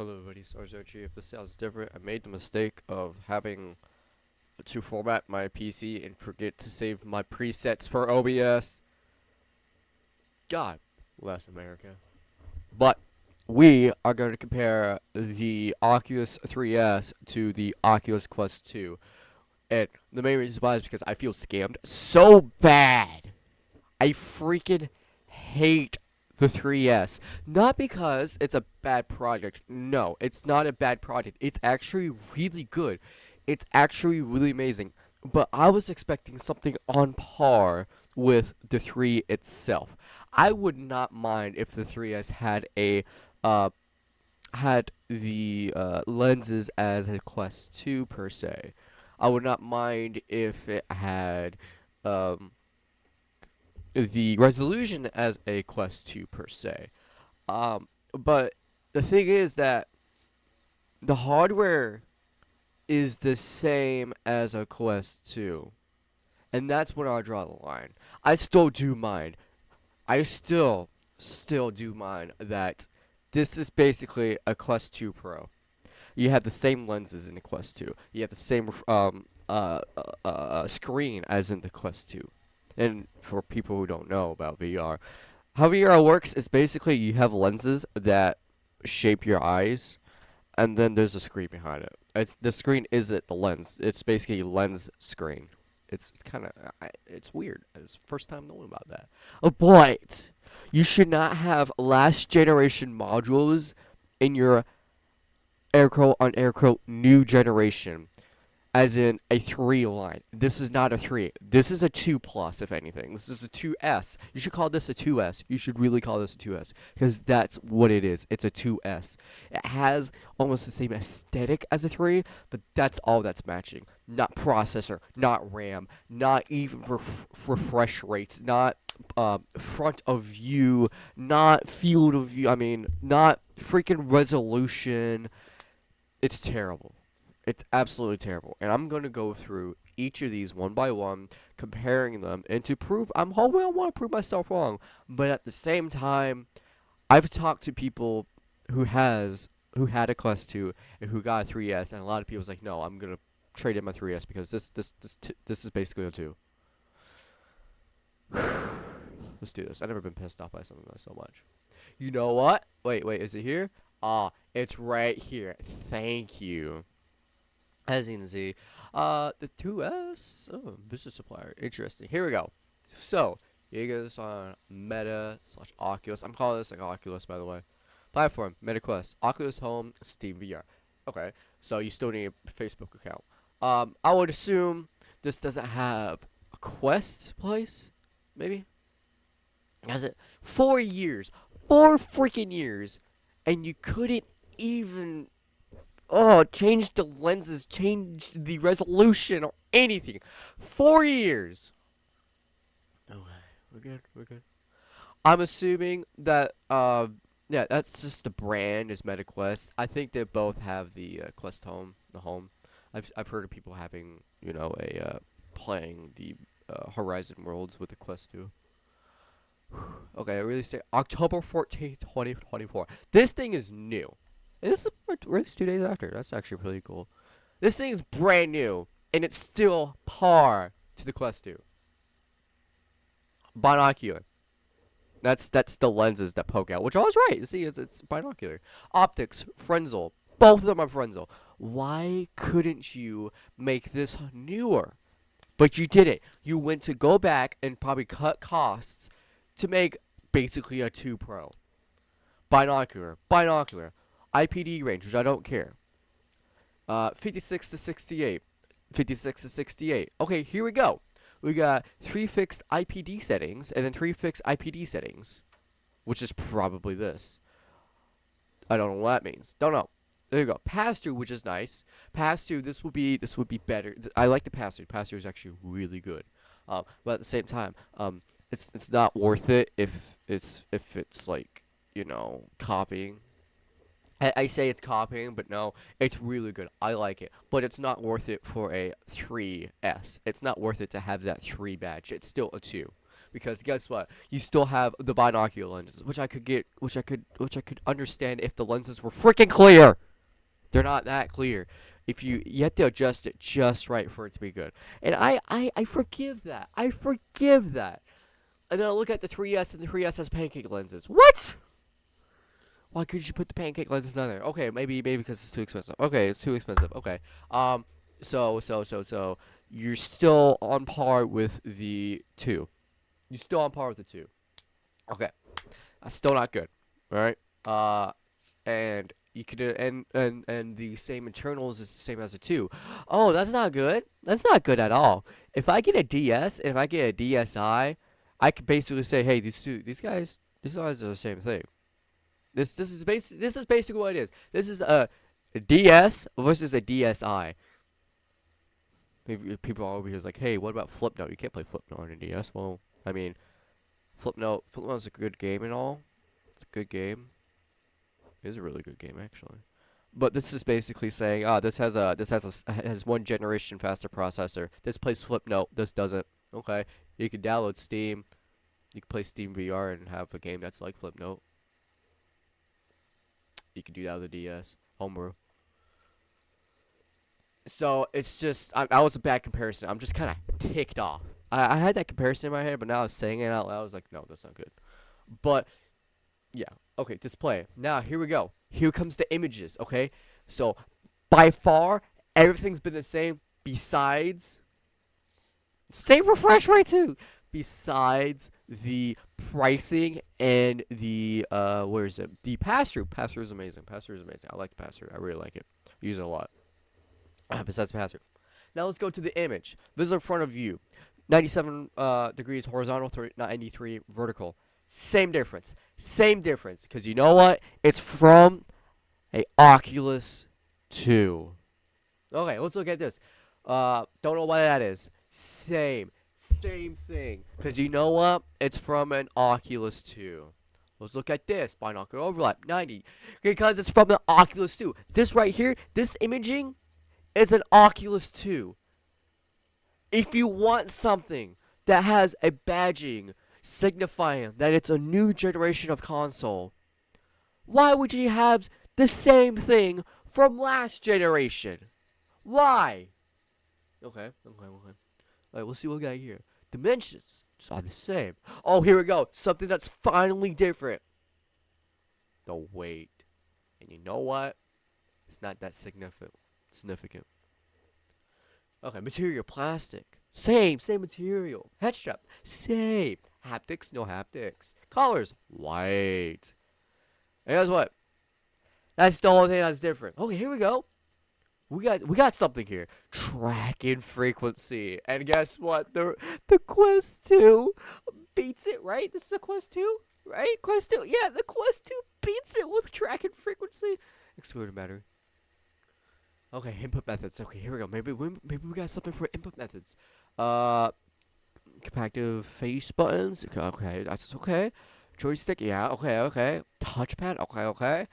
Hello everybody, Sarge. If this sounds different, I made the mistake of having to format my PC and forget to save my presets for OBS. God bless America. But we are going to compare the Oculus 3S to the Oculus Quest 2. And the main reason why is because I feel scammed so bad. I freaking hate the 3S. Not because it's a bad project. No, it's not a bad project. It's actually really good. It's actually really amazing. But I was expecting something on par with the 3 itself. I would not mind if the 3S uh had the lenses as a Quest 2 per se. I would not mind if it had um the resolution as a Quest 2 per se. But the thing is that the hardware is the same as a Quest 2. And that's when I draw the line. I still do mind. I still do mind that this is basically a Quest 2 Pro. You have the same lenses in the Quest 2. You have the same screen as in the Quest 2. And for people who don't know about VR, how VR works is basically you have lenses that shape your eyes, and then there's a screen behind it. It's the screen isn't the lens. It's basically a lens screen. It's kind of it's weird. It's first time knowing about that. But you should not have last generation modules in your air quote on air quote new generation, as in a 3 line. This is not a 3. This is a 2 plus, if anything. This is a 2S. You should call this a 2S. You should really call this a 2S, because that's what it is. It's a 2S. It has almost the same aesthetic as a 3, but that's all that's matching. Not processor, not RAM, not even refresh rates, not front of view, not field of view. I mean, not freaking resolution. It's terrible. It's absolutely terrible. And I'm going to go through each of these one by one, comparing them, and to prove, I'm hoping I want to prove myself wrong. But at the same time, I've talked to people who had a Quest 2 and who got a 3S, and a lot of people's like, no, I'm going to trade in my 3S because this is basically a 2. Let's do this. I've never been pissed off by something so much. You know what? Wait, is it here? Ah, it's right here. Thank you. As you can see, the 2S, oh, business supplier, interesting. Here we go. So, here goes on Meta / Oculus. I'm calling this like Oculus, by the way. Platform, MetaQuest, Oculus Home, Steam VR. Okay, so you still need a Facebook account. I would assume this doesn't have a Quest place, maybe? Has it? 4 years, 4 freaking years, and you couldn't even change the lenses, change the resolution, or anything. 4 years. Okay, we're good. I'm assuming that, yeah, that's just the brand is MetaQuest. I think they both have the Quest Home, the home. I've heard of people having, playing the Horizon Worlds with the Quest 2. Okay, I really say October 14th, 2024. This thing is new. And this is released 2 days after. That's actually pretty cool. This thing is brand new, and it's still par to the Quest 2. Binocular. That's the lenses that poke out, which I was right. You see, it's binocular. Optics, Frenzel. Both of them are Frenzel. Why couldn't you make this newer? But you did it. You went to go back and probably cut costs to make basically a 2 Pro. Binocular. IPD range, which I don't care. 56 to 68. 56 to 68. Okay, here we go. We got 3 fixed IPD settings and then 3 fixed IPD settings, which is probably this. I don't know what that means. Don't know. There you go. Pass-through, which is nice. Pass-through, this would be better. I like the pass-through. Pass-through is actually really good. But at the same time, it's not worth it if it's like, copying. I say it's copying, but no, it's really good. I like it. But it's not worth it for a 3S. It's not worth it to have that 3 badge. It's still a 2. because guess what? You still have the binocular lenses, which I could get, which I could understand if the lenses were freaking clear. They're not that clear. If you have to adjust it just right for it to be good, and I forgive that. I forgive that. And then I look at the 3S, and the 3S has pancake lenses. What? Why could you put the pancake lenses on there? Okay, maybe because it's too expensive. Okay, it's too expensive. Okay. So you're still on par with the 2. You're still on par with the 2. Okay. That's still not good. All right. And you could and the same internals is the same as a 2. Oh, that's not good. That's not good at all. If I get a DS and if I get a DSi, I could basically say, hey, these guys are the same thing. This is basically what it is. This is a DS versus a DSi. Maybe people are over here is like, hey, what about Flipnote? You can't play Flipnote on a DS. Well, I mean, Flipnote's a good game and all. It's a good game. It is a really good game actually. But this is basically saying, this has 1 generation faster processor. This plays Flipnote. This doesn't. Okay, you can download Steam. You can play Steam VR and have a game that's like Flipnote. You can do that with a DS. Homebrew. So, it's just, that was a bad comparison. I'm just kind of ticked off. I had that comparison in my head, but now I was saying it out loud. I was like, no, that's not good. But, yeah. Okay, display. Now, here we go. Here comes the images, okay? So, by far, everything's been the same besides... Same refresh rate, too! Besides the pricing and the where is it? The pass-through. Pass-through is amazing. Pass-through is amazing. I like the pass-through. I really like it. I use it a lot. Besides the pass-through. Now let's go to the image. This is a front of view. 97 degrees horizontal, 93 vertical. Same difference. Same difference. Because you know what? It's from a Oculus 2. Okay, let's look at this. Don't know why that is. Same thing. Because you know what? It's from an Oculus 2. Let's look at this. Binocular overlap, 90. Because it's from the Oculus 2. This right here, this imaging is an Oculus 2. If you want something that has a badging signifying that it's a new generation of console, why would you have the same thing from last generation? Why? Okay. Alright, we'll see what we got here. Dimensions are the same. Oh, here we go. Something that's finally different. The weight. And you know what? It's not that significant. Okay, material, plastic. Same material. Head strap, same. Haptics, no haptics. Colors, white. And guess what? That's the only thing that's different. Okay, here we go. We got something here. Tracking frequency. And guess what? The Quest 2 beats it, right? This is a Quest 2, right? Quest 2. Yeah, the Quest 2 beats it with tracking frequency. Excluded battery. Okay, input methods. Okay, here we go. Maybe we got something for input methods. Compactive face buttons. Okay, that's okay. Joystick. Yeah. Okay. Touchpad. Okay.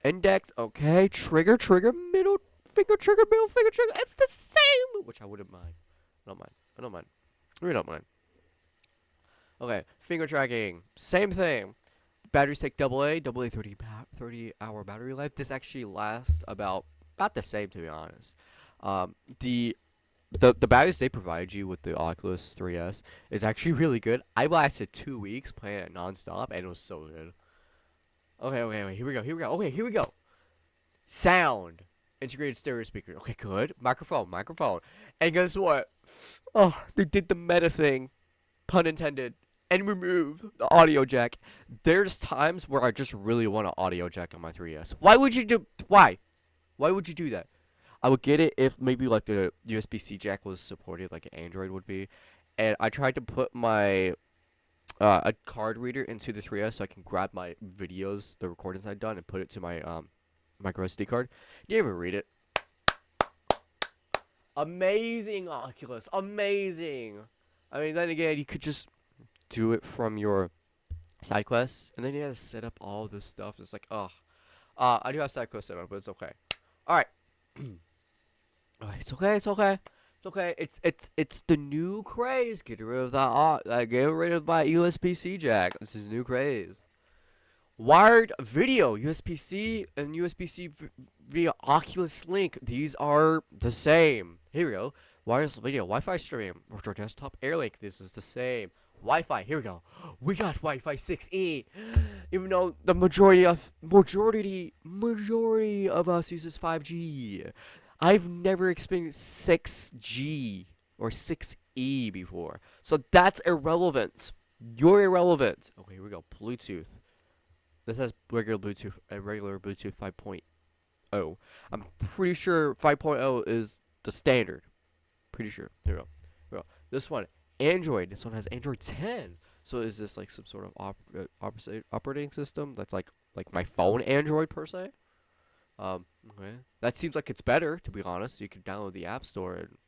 Index. Okay. Trigger. Middle finger trigger. Middle finger trigger. It's the same. Which I wouldn't mind. I don't mind. Really don't mind. Okay. Finger tracking. Same thing. Batteries take AA 30 hour battery life. This actually lasts about the same, to be honest. The batteries they provide you with the Oculus 3S is actually really good. I lasted 2 weeks playing it nonstop, and it was so good. Okay, wait, here we go. Okay, here we go. Sound. Integrated stereo speaker. Okay, good. Microphone. And guess what? Oh, they did the meta thing. Pun intended. And remove the audio jack. There's times where I just really want an audio jack on my 3S. Why would you do... Why would you do that? I would get it if maybe like the USB-C jack was supported like an Android would be. And I tried to put my a card reader into the 3S so I can grab my videos, the recordings I'd done, and put it to my micro SD card. You didn't even read it. Amazing, Oculus. Amazing. I mean, then again, you could just do it from your side quest, and then you have to set up all this stuff. It's like, oh. I do have side quest set up, but it's okay. Alright. It's okay. It's okay. It's the new craze. Get rid of that. Get rid of my USB-C jack. This is new craze. Wired video, USB-C and USB-C via Oculus Link. These are the same. Here we go. Wireless video, Wi-Fi stream, virtual desktop Airlink. This is the same. Wi-Fi. Here we go. We got Wi-Fi 6E. Even though the majority of us uses 5G. I've never experienced 6G or 6E before, so that's irrelevant. You're irrelevant. Okay, here we go. Bluetooth. This has regular Bluetooth and regular Bluetooth 5.0. I'm pretty sure 5.0 is the standard. Pretty sure. Here we go. Here we go. This one, Android. This one has Android 10. So is this like some sort of operating system that's like my phone Android per se? Okay. That seems like it's better, to be honest. You can download the App Store and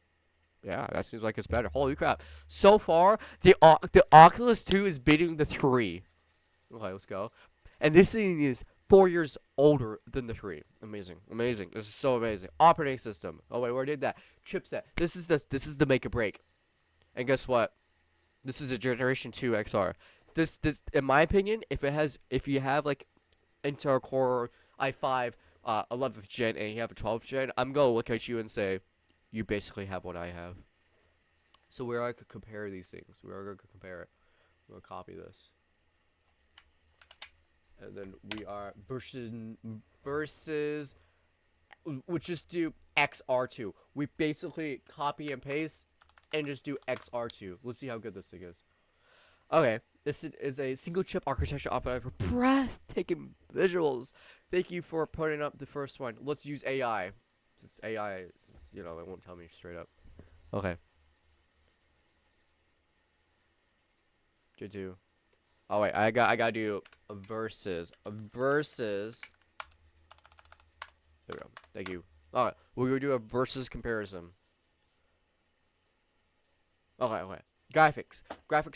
yeah, that seems like it's better. Holy crap. So far, the Oculus 2 is beating the 3. Okay, let's go. And this thing is 4 years older than the 3. Amazing. Amazing. This is so amazing. Operating system. Oh wait, where did that? Chipset. This is the make or break. And guess what? This is a Generation 2 XR. This in my opinion, if you have like Intel Core i5 11th gen and you have a 12th gen, I'm gonna look at you and say, you basically have what I have. So where I could compare these things, where I could compare it, I'm gonna copy this. And then we are versus we'll just do XR2. We basically copy and paste and just do XR2. Let's see how good this thing is. Okay, this is a single chip architecture optimized for breathtaking visuals. Thank you for putting up the first one. Let's use AI. Since AI, you know, it won't tell me straight up. Okay. J2. Oh wait, I gotta do a versus. There we go. Thank you. Alright, we're gonna do a versus comparison. Okay. Graphics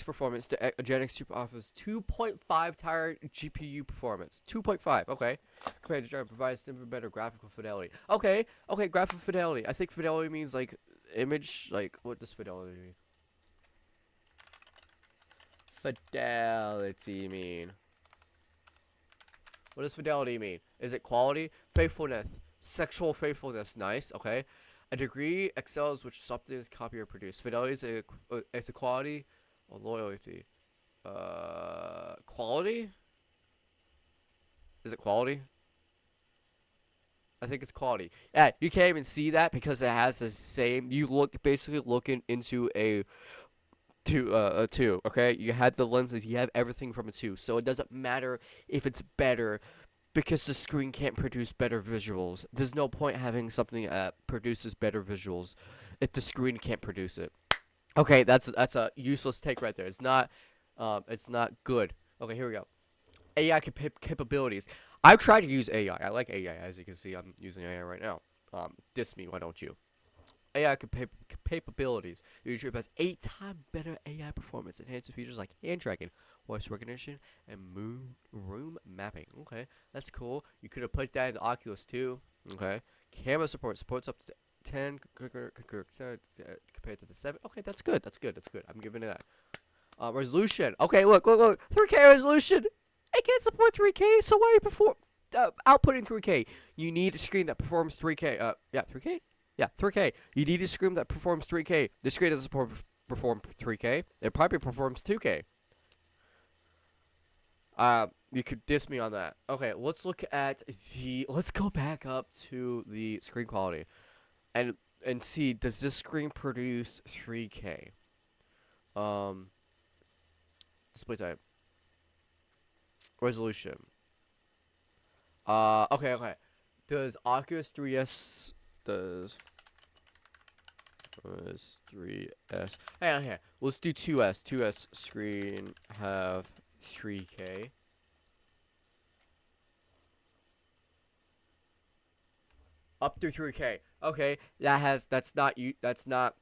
performance. The Gen X Super offers 2.5 tier GPU performance. 2.5. Okay. Compared to Gen provides even better graphical fidelity. Okay. Graphical fidelity. I think fidelity means like image. Like what does fidelity mean? Fidelity mean? What does fidelity mean? Is it quality? Faithfulness. Sexual faithfulness. Nice. Okay. A degree excels which something is copied or produced. Fidelity is a quality or loyalty. Quality? Is it quality? I think it's quality. Yeah, you can't even see that because it has the same. You basically looking into a 2, okay? You have the lenses, you have everything from a 2, so it doesn't matter if it's better because the screen can't produce better visuals. There's no point having something that produces better visuals if the screen can't produce it. Okay, that's a useless take right there. It's not good. Okay, here we go. AI capabilities. I've tried to use AI. I like AI, as you can see. I'm using AI right now. Diss me, why don't you? AI capabilities. The YouTube has 8 times better AI performance, enhancing features like hand tracking, voice recognition, and room mapping. Okay, that's cool. You could have put that in the Oculus too. Okay, camera supports up to 10 compared to the 7. Okay, that's good. I'm giving it that. Resolution. Okay, look. 3K resolution. I can't support 3K, so why are you outputting 3K? You need a screen that performs 3K. 3K. Yeah, 3K. You need a screen that performs 3K. This screen doesn't perform 3K. It probably performs 2K. You could diss me on that. Okay, let's look at let's go back up to the screen quality and see, does this screen produce 3K? Display type. Resolution. Okay. Does Oculus 3S does 3S. Hang on here. Let's do 2S. 2S screen have 3K. Up to 3K. Okay, that's not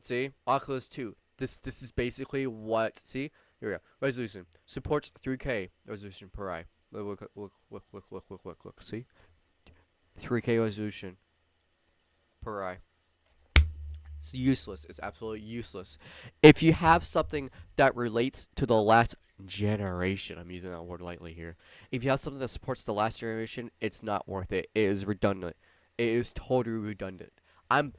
see, Oculus 2. This is basically what, see? Here we go. Resolution. Supports 3K resolution per eye. Look, see? 3K resolution per eye. It's useless. It's absolutely useless. If you have something that relates to the last generation, I'm using that word lightly here. If you have something that supports the last generation, it's not worth it. It is redundant. It is totally redundant. I'm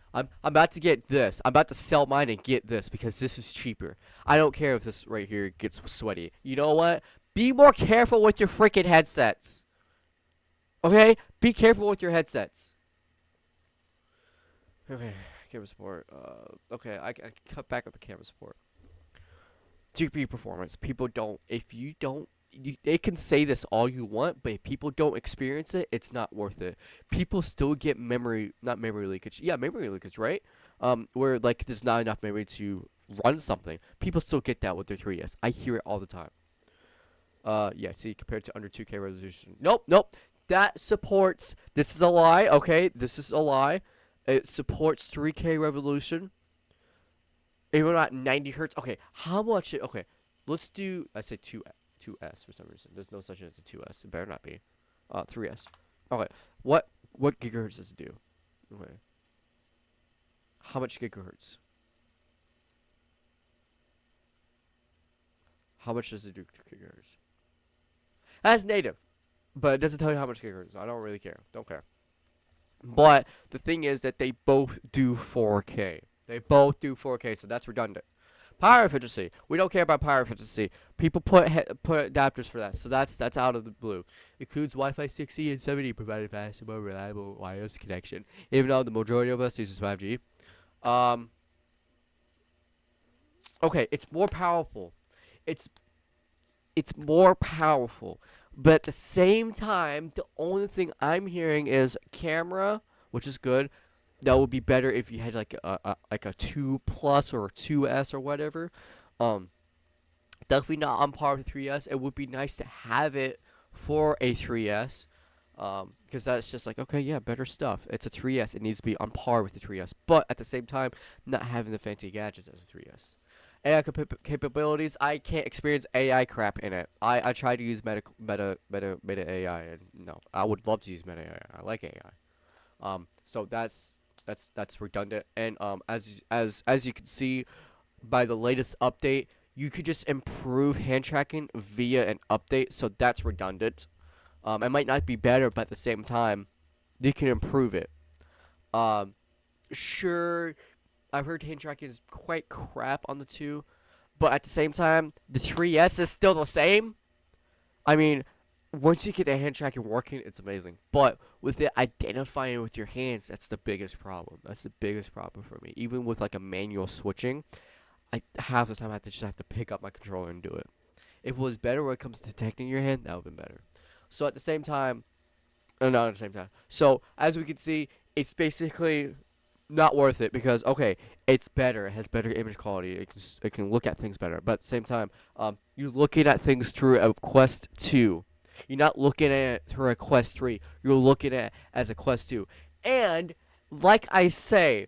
about to get this. I'm about to sell mine and get this because this is cheaper. I don't care if this right here gets sweaty. You know what? Be more careful with your freaking headsets. Okay? Be careful with your headsets. Okay, camera support. Okay, I cut back with the camera support. GPU performance. People don't. If you don't, they can say this all you want, but if people don't experience it, it's not worth it. People still get not memory leakage. Yeah, memory leakage, right? Where like there's not enough memory to run something. People still get that with their 3S. I hear it all the time. Yeah. See, compared to under 2K resolution. Nope. That supports. This is a lie. Okay, this is a lie. It supports 3K resolution. Even at 90 hertz. Okay, how much? Okay, let's do. I say 2S for some reason. There's no such thing as a 2S. It better not be. 3S. Okay, what gigahertz does it do? Okay. How much gigahertz? How much does it do gigahertz? That's native, but it doesn't tell you how much gigahertz. I don't really care. Don't care. But the thing is that they both do 4K. They both do 4K, so that's redundant. Power efficiency. We don't care about power efficiency. People put adapters for that, so that's out of the blue. Includes Wi-Fi 6E and 7E, provided fast and more reliable wireless connection. Even though the majority of us uses 5G. Okay, it's more powerful. It's more powerful. But at the same time, the only thing I'm hearing is camera, which is good. That would be better if you had like a 2 plus or a 2S or whatever. Definitely not on par with 3S. It would be nice to have it for a 3S. Because that's just like, okay, yeah, better stuff. It's a 3S. It needs to be on par with the 3S. But at the same time, not having the fancy gadgets as a 3S. AI capabilities, I can't experience AI crap in it. I try to use meta AI, and no, I would love to use meta AI. I like AI. So that's redundant. And as you can see by the latest update, you could just improve hand tracking via an update. So that's redundant. It might not be better, but at the same time, you can improve it. Sure. I've heard hand tracking is quite crap on the 2, but at the same time, the 3S is still the same. I mean, once you get the hand tracking working, it's amazing. But with it identifying with your hands, that's the biggest problem. That's the biggest problem for me. Even with like a manual switching, I half the time I just have to pick up my controller and do it. If it was better when it comes to detecting your hand, that would have been better. So at the same time, not at the same time. So as we can see, it's basically not worth it because okay, it's better. It has better image quality. It can look at things better. But at the same time, you're looking at things through a Quest 2. You're not looking at it through a Quest 3. You're looking at it as a Quest 2. And like I say,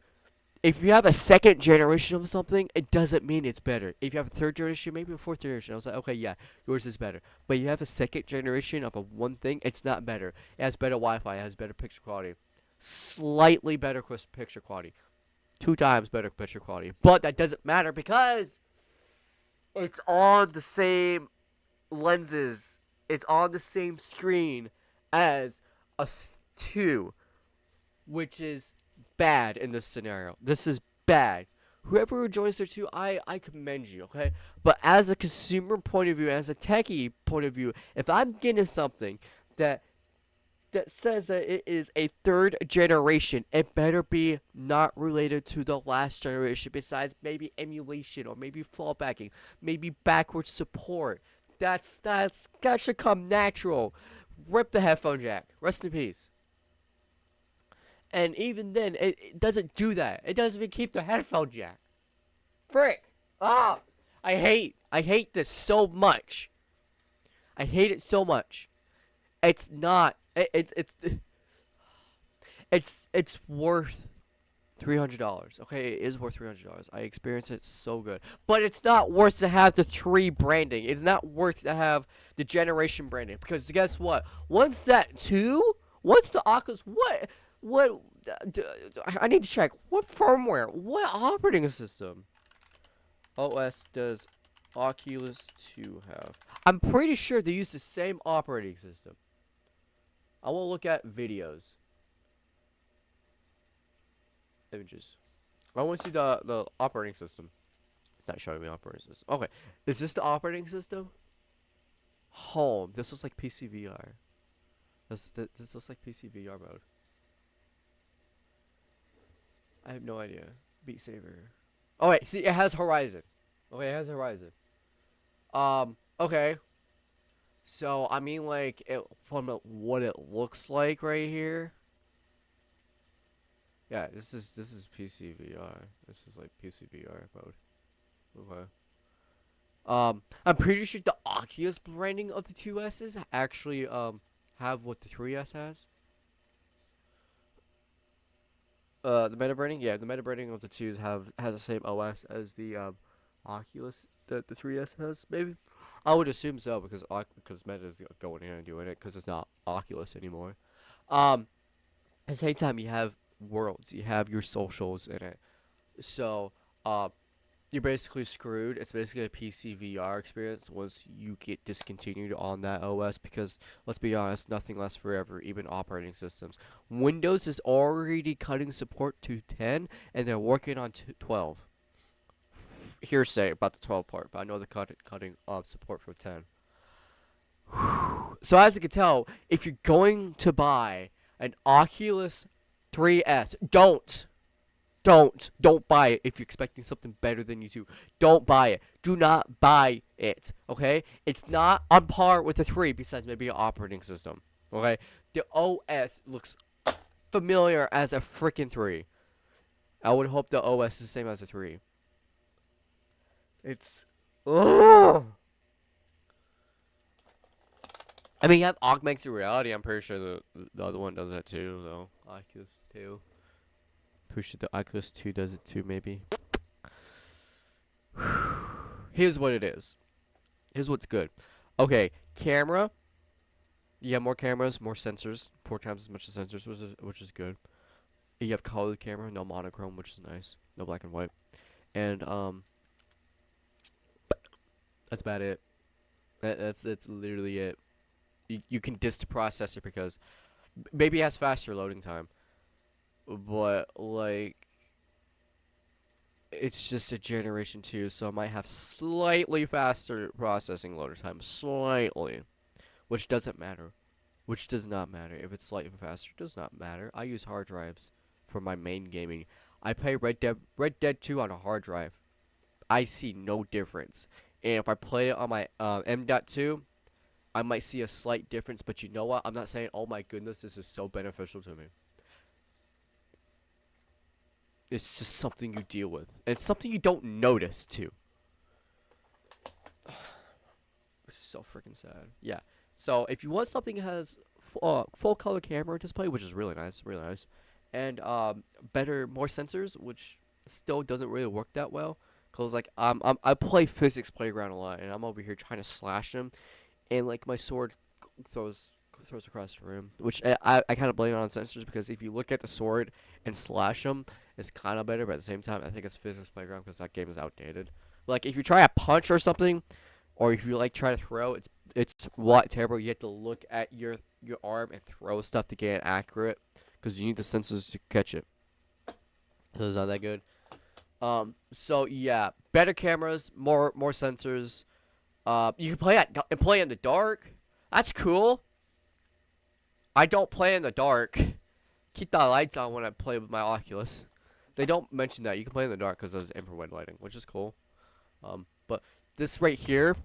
if you have a second generation of something, it doesn't mean it's better. If you have a third generation, maybe a fourth generation, I was like, okay, yeah, yours is better. But you have a second generation of a one thing, it's not better. It has better Wi-Fi. It has better picture quality. Slightly better picture quality. 2 times better picture quality. But that doesn't matter because it's on the same lenses. It's on the same screen as a 2, which is bad in this scenario. This is bad. Whoever enjoys their 2, I commend you, okay? But as a consumer point of view, as a techie point of view, if I'm getting something that says that it is a 3rd generation, it better be not related to the last generation, besides maybe emulation or maybe fallbacking, maybe backwards support. That should come natural. Rip the headphone jack. Rest in peace. And even then, it doesn't do that. It doesn't even keep the headphone jack. Frick. Ah! I hate this so much. I hate it so much. It's not. It's worth $300. Okay, it is worth $300. I experienced it so good, but it's not worth to have the 3 branding. It's not worth to have the generation branding because guess what? Once the Oculus, what I need to check. What firmware? What operating system? OS does Oculus 2 have? I'm pretty sure they use the same operating system. I will look at videos. Images. I want to see the operating system. It's not showing me operating system. Okay. Is this the operating system? Home. This looks like PCVR. This looks like PCVR mode. I have no idea. Beat Saber. Oh wait, see, it has Horizon. Okay, it has Horizon. Okay. So I mean, like, from what it looks like right here. Yeah, this is PCVR. This is like PCVR mode. Okay. I'm pretty sure the Oculus branding of the 2S's actually have what the 3S has. The meta branding, yeah, the meta branding of the 2s has the same OS as the Oculus that the 3S has. Maybe I would assume so because Meta is going in and doing it because it's not Oculus anymore. At the same time, you have worlds, you have your socials in it, so you're basically screwed. It's basically a PC VR experience once you get discontinued on that OS because, let's be honest, nothing lasts forever, even operating systems. Windows is already cutting support to 10, and they're working on 12. Hearsay about the 12 part, but I know they're cutting support for 10. So as you can tell, if you're going to buy an Oculus 3S, don't buy it if you're expecting something better than you do. Don't buy it. Do not buy it. Okay? It's not on par with the 3 besides maybe an operating system. Okay? The OS looks familiar as a freaking 3. I would hope the OS is the same as a 3. It's ugh. I mean, you have augmented reality. I'm pretty sure the other one does that too, though. Oculus 2. Pretty sure the Oculus 2 does it too, maybe. Here's what it is. Here's what's good. Okay, camera. You have more cameras, more sensors. 4 times as much as sensors, which is good. You have color camera, no monochrome, which is nice. No black and white. And that's about it. That's literally it. You can disk the processor because maybe it has faster loading time, but like it's just a generation 2, so it might have slightly faster processing loader time, slightly, which doesn't matter, which does not matter. If it's slightly faster, it does not matter. I use hard drives for my main gaming. I play Red Dead 2 on a hard drive. I see no difference. And if I play it on my M.2, I might see a slight difference, but you know what? I'm not saying, oh my goodness, this is so beneficial to me. It's just something you deal with. It's something you don't notice, too. This is so freaking sad. Yeah. So, if you want something that has full color camera display, which is really nice, and more sensors, which still doesn't really work that well. Cause like I play Physics Playground a lot, and I'm over here trying to slash them, and like my sword throws across the room, which I kind of blame it on sensors because if you look at the sword and slash them, it's kind of better, but at the same time I think it's Physics Playground because that game is outdated. Like if you try a punch or something, or if you like try to throw, it's terrible. You have to look at your arm and throw stuff to get it accurate because you need the sensors to catch it. So it's not that good. So yeah, better cameras, more sensors. You can play in the dark. That's cool. I don't play in the dark. Keep the lights on when I play with my Oculus. They don't mention that you can play in the dark because there's infrared lighting, which is cool. But this right here,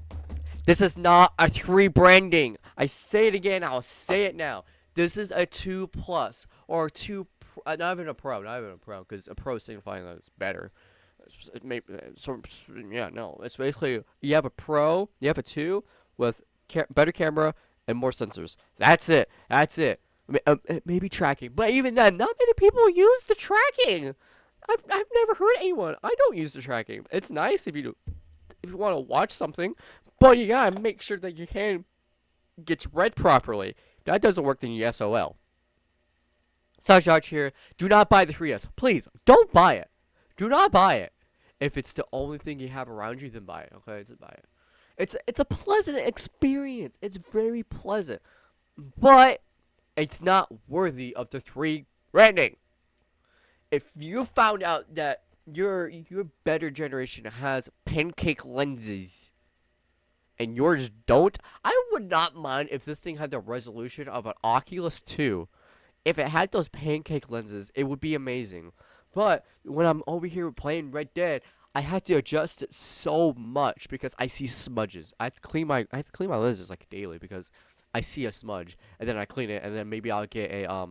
this is not a 3 branding. I say it again. I'll say it now. This is a 2 plus or 2. Not even a pro, because a pro signifying that it's better. It's basically you have a pro, you have a 2 with better camera and more sensors. That's it. Maybe tracking, but even then, not many people use the tracking. I've never heard anyone. I don't use the tracking. It's nice if you want to watch something, but you gotta make sure that your hand gets read properly. That doesn't work in the SOL. Sarge here. Do not buy the 3S. Please, don't buy it. Do not buy it. If it's the only thing you have around you, then buy it. Okay, just buy it. It's a pleasant experience. It's very pleasant, but it's not worthy of the 3 branding. If you found out that your better generation has pancake lenses and yours don't, I would not mind if this thing had the resolution of an Oculus 2. If it had those pancake lenses, it would be amazing. But when I'm over here playing Red Dead, I had to adjust it so much because I see smudges. I have to clean my lenses like daily because I see a smudge and then I clean it and then maybe I'll get a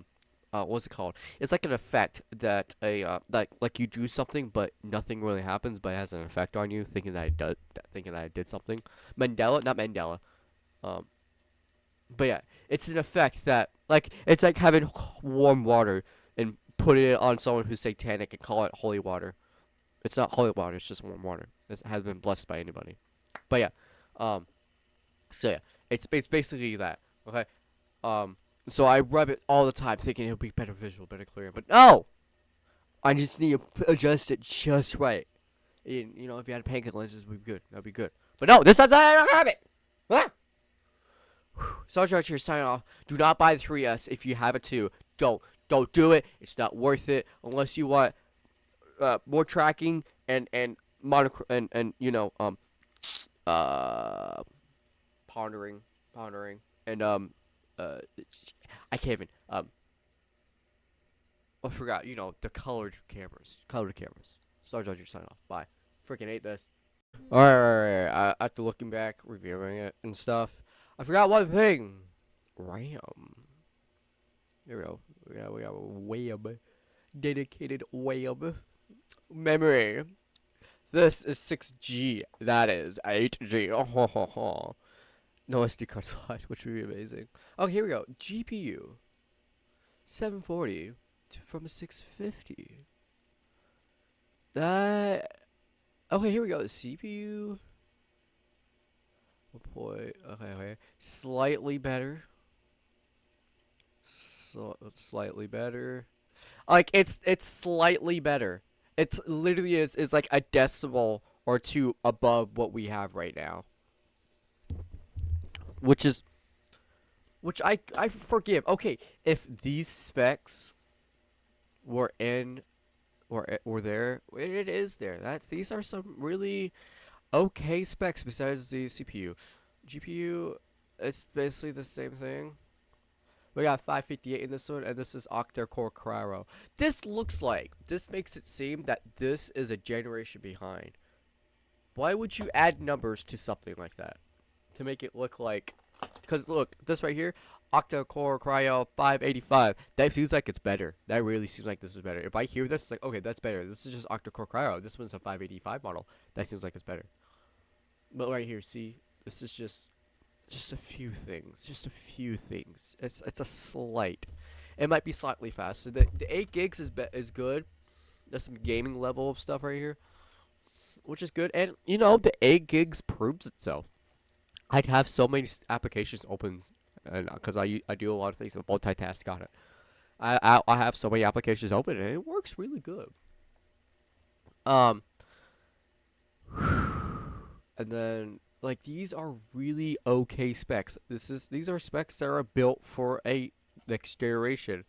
what's it called? It's like an effect that like you do something but nothing really happens, but it has an effect on you, thinking that I did something. Mandela, not Mandela. Um, but yeah, it's an effect that like it's like having warm water and putting it on someone who's satanic and call it holy water. It's not holy water. It's just warm water. It hasn't been blessed by anybody. But yeah, um, so yeah, it's basically that. Okay, so I rub it all the time, thinking it'll be better visual, better clear. But no, I just need to adjust it just right. And, you know, if you had pancake lenses, would be good. That'd be good. But no, this doesn't. I don't have it. Ah! Sergeant here signing off. Do not buy the 3S if you have it too. Don't do it. It's not worth it unless you want more tracking and you know uh pondering and I can't even I forgot, you know, the colored cameras. Sergeant here signing off. Bye. Freaking hate this. Alright. After looking back, reviewing it and stuff, I forgot one thing. RAM. Here we go. We got a web. Dedicated web. Memory. This is 6G. That is 8G. Oh, ho, ho, ho. No SD card slot, which would be amazing. Oh, here we go. GPU. 740 from a 650. That. Okay, here we go. CPU. Oh boy. Okay. Slightly better. Slightly better. Like it's slightly better. It's literally is like a decimal or two above what we have right now. Which I forgive. Okay, if these specs were in or there, it is there. These are some really okay specs besides the CPU. GPU, it's basically the same thing. We got 558 in this one, and this is octa-core Cryo. This makes it seem that this is a generation behind. Why would you add numbers to something like that? To make it look like, because look, this right here, octa-core Cryo 585. That seems like it's better. That really seems like this is better. If I hear this, it's like, okay, that's better. This is just octa-core Cryo. This one's a 585 model. That seems like it's better. But right here, see, this is just a few things. It's a slight. It might be slightly faster. The 8 gigs is good. There's some gaming level of stuff right here, which is good. And you know, the 8 gigs proves itself. I'd have so many applications open, and because I do a lot of things and multitask on it. I have so many applications open, and it works really good. Um, and then like these are really okay specs. These are specs that are built for a next generation,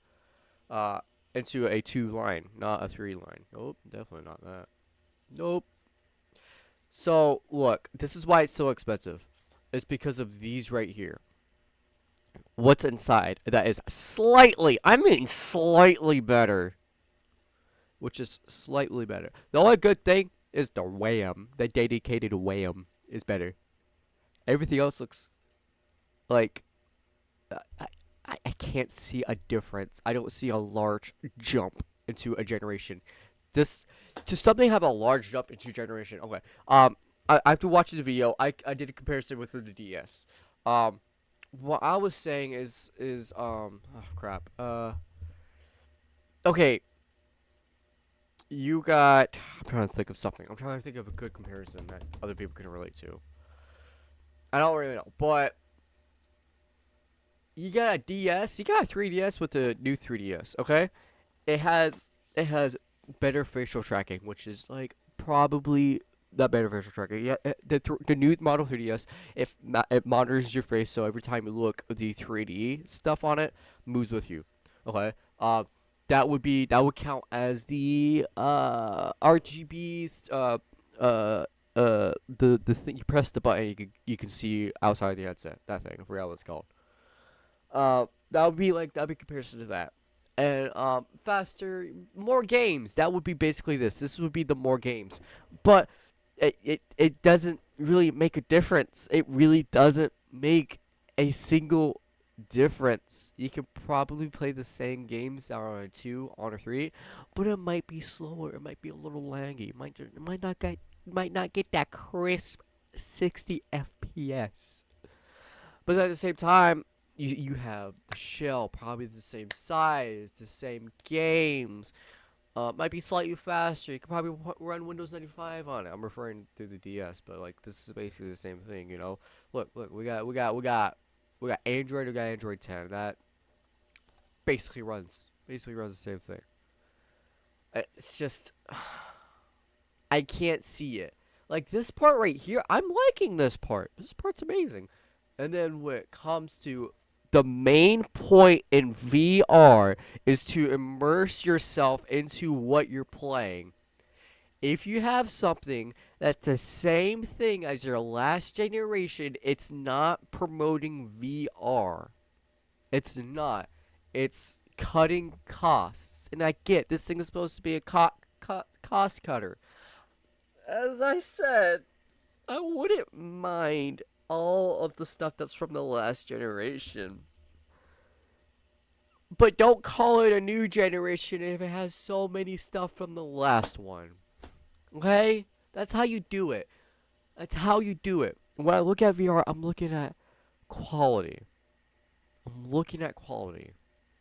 into a 2 line, not a 3 line. Nope, definitely not that. Nope. So look, this is why it's so expensive. It's because of these right here. What's inside that is slightly, I mean slightly better. Which is slightly better. The only good thing is the RAM. The dedicated RAM is better. Everything else looks like I can't see a difference. I don't see a large jump into a generation. This to something have a large jump into a generation. Okay. After watching the video, I did a comparison with the DS. What I was saying is oh crap. Okay. You got. I'm trying to think of something. I'm trying to think of a good comparison that other people can relate to. I don't really know, but you got a DS, you got a 3DS with the new 3DS, okay? It has better facial tracking, which is like probably not better facial tracking. Yeah, the new model 3DS, it monitors your face, so every time you look, the 3D stuff on it moves with you. Okay. That would count as the RGB the thing you press the button, you can see outside the headset. That thing, I forgot what it's called. That would be comparison to that. And faster, more games. That would be basically this. This would be the more games. But it doesn't really make a difference. It really doesn't make a single difference. You can probably play the same games that are on a 2, on a 3, but it might be slower. It might be a little laggy. Might not get that crisp 60 FPS. But at the same time, you have the shell, probably the same size, the same games. Might be slightly faster. You could probably run Windows 95 on it. I'm referring to the DS, but like this is basically the same thing, you know. Look, we got Android. We got Android 10. That basically runs the same thing. It's just I can't see it. Like this part right here, I'm liking this part. This part's amazing. And then when it comes to the main point in VR is to immerse yourself into what you're playing. If you have something that's the same thing as your last generation, it's not promoting VR. It's not. It's cutting costs. And I get this thing is supposed to be a cost cutter. As I said, I wouldn't mind all of the stuff that's from the last generation. But don't call it a new generation if it has so many stuff from the last one. Okay? That's how you do it. That's how you do it. When I look at VR, I'm looking at quality. I'm looking at quality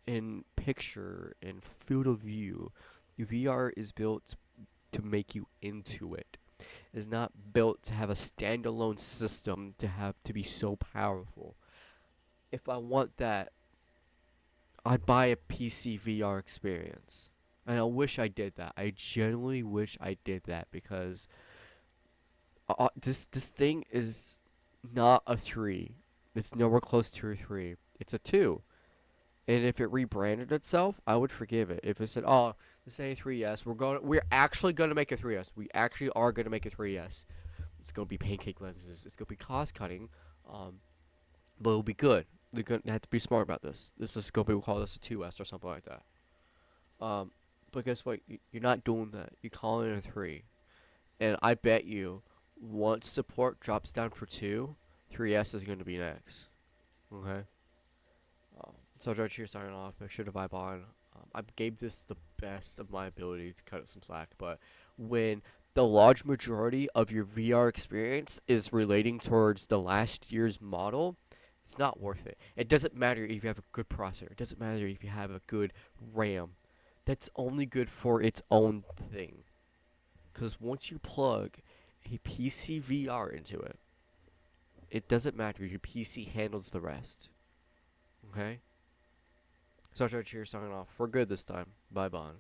in picture, in field of view. VR is built to make you into it. It's not built to have a standalone system to be so powerful. If I want that, I'd buy a PC VR experience. And I wish I did that. I genuinely wish I did that because this thing is not a 3. It's nowhere close to a 3. It's a 2. And if it rebranded itself, I would forgive it. If it said, "Oh, this ain't a 3S. We're actually gonna make a 3S. We actually are gonna make a 3S. It's gonna be pancake lenses. It's gonna be cost cutting, but it'll be good. They're gonna have to be smart about this. This is gonna be we'll call this a 2S or something like that. Um, but guess what? You're not doing that. You're calling it a 3. And I bet you, once support drops down for 2, 3S is gonna be next. Okay. So George here signing off. Make sure to vibe on. I gave this the best of my ability to cut it some slack, but when the large majority of your VR experience is relating towards the last year's model, it's not worth it. It doesn't matter if you have a good processor. It doesn't matter if you have a good RAM. That's only good for its own thing. Because once you plug a PC VR into it, it doesn't matter. Your PC handles the rest. Okay? So George here signing off. For good this time. Bye bye.